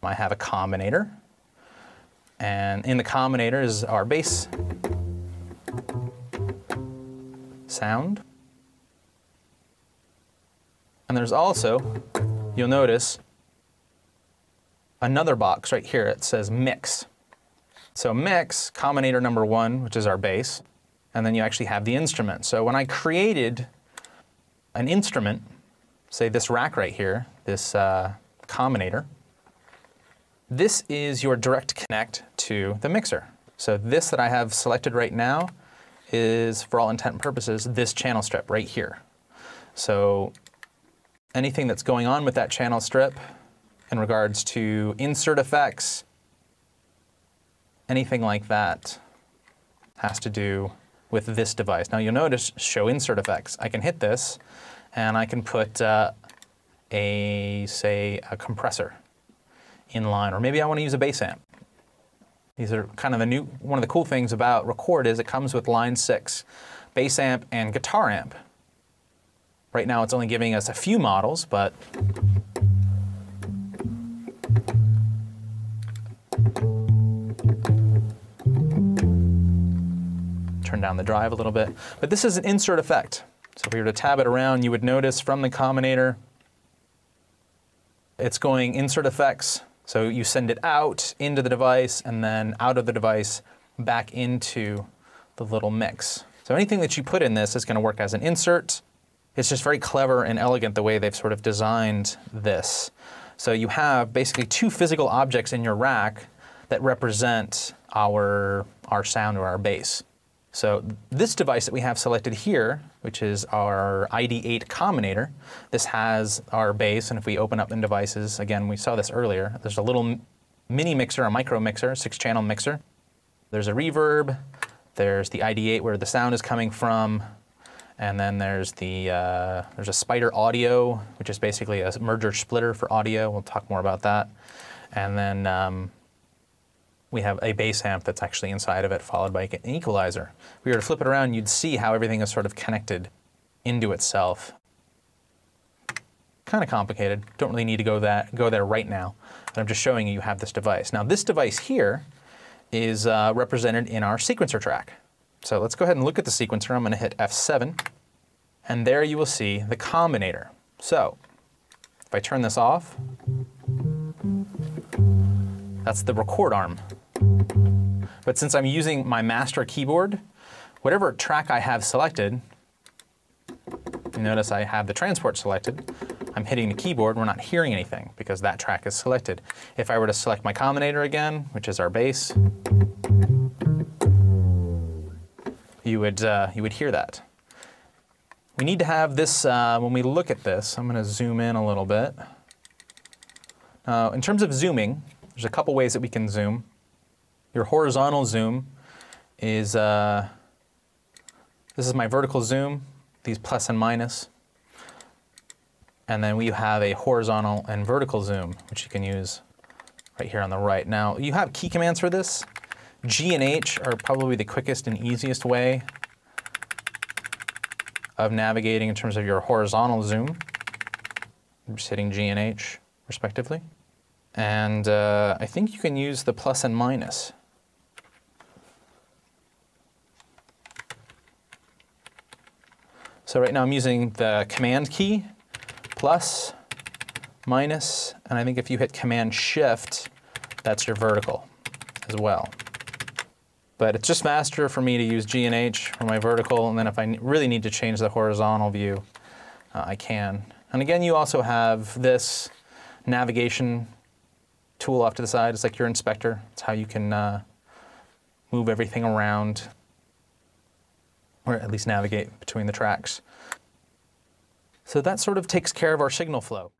I have a combinator. And in the combinator is our bass sound. And there's also, you'll notice, another box right here. It says mix. So mix, combinator number 1, which is our bass, and then you actually have the instrument. So when I created an instrument, say this rack right here, this combinator, this is your direct connect to the mixer. So this that I have selected right now is, for all intent and purposes, this channel strip right here. So anything that's going on with that channel strip in regards to insert effects, anything like that has to do with this device. Now you'll notice show insert effects. I can hit this and I can put say a compressor in line, or maybe I want to use a bass amp. These are kind of one of the cool things about Record is it comes with line 6, bass amp and guitar amp. Right now it's only giving us a few models, but turn down the drive a little bit. But this is an insert effect. So if we were to tab it around, you would notice from the combinator, it's going insert effects. So you send it out into the device and then out of the device back into the little mix. So anything that you put in this is going to work as an insert. It's just very clever and elegant the way they've sort of designed this. So you have basically 2 physical objects in your rack that represent our sound or our bass. So this device that we have selected here, which is our ID8 combinator, this has our bass, and if we open up in devices, again, we saw this earlier, there's a little mini mixer, a micro mixer, 6-channel mixer. There's a reverb, there's the ID8 where the sound is coming from, and then there's a spider audio, which is basically a merger splitter for audio. We'll talk more about that. And then we have a bass amp that's actually inside of it, followed by an equalizer. If we were to flip it around, you'd see how everything is sort of connected into itself. Kind of complicated. Don't really need to go there right now, but I'm just showing you have this device. Now this device here is represented in our sequencer track. So let's go ahead and look at the sequencer. I'm going to hit F7, and there you will see the combinator. So if I turn this off, that's the record arm. But since I'm using my master keyboard, whatever track I have selected, you notice I have the transport selected, I'm hitting the keyboard, we're not hearing anything because that track is selected. If I were to select my combinator again, which is our bass, you would hear that. We need to have this, when we look at this, I'm going to zoom in a little bit. In terms of zooming, there's a couple ways that we can zoom. Your horizontal zoom is, this is my vertical zoom, these plus and minus. And then we have a horizontal and vertical zoom, which you can use right here on the right. Now, you have key commands for this. G and H are probably the quickest and easiest way of navigating in terms of your horizontal zoom. I'm just hitting G and H, respectively. And I think you can use the plus and minus. So right now I'm using the command key, plus, minus, and I think if you hit command shift, that's your vertical as well. But it's just faster for me to use G and H for my vertical, and then if I really need to change the horizontal view, I can. And again, you also have this navigation tool off to the side. It's like your inspector. It's how you can move everything around, or at least navigate between the tracks. So that sort of takes care of our signal flow.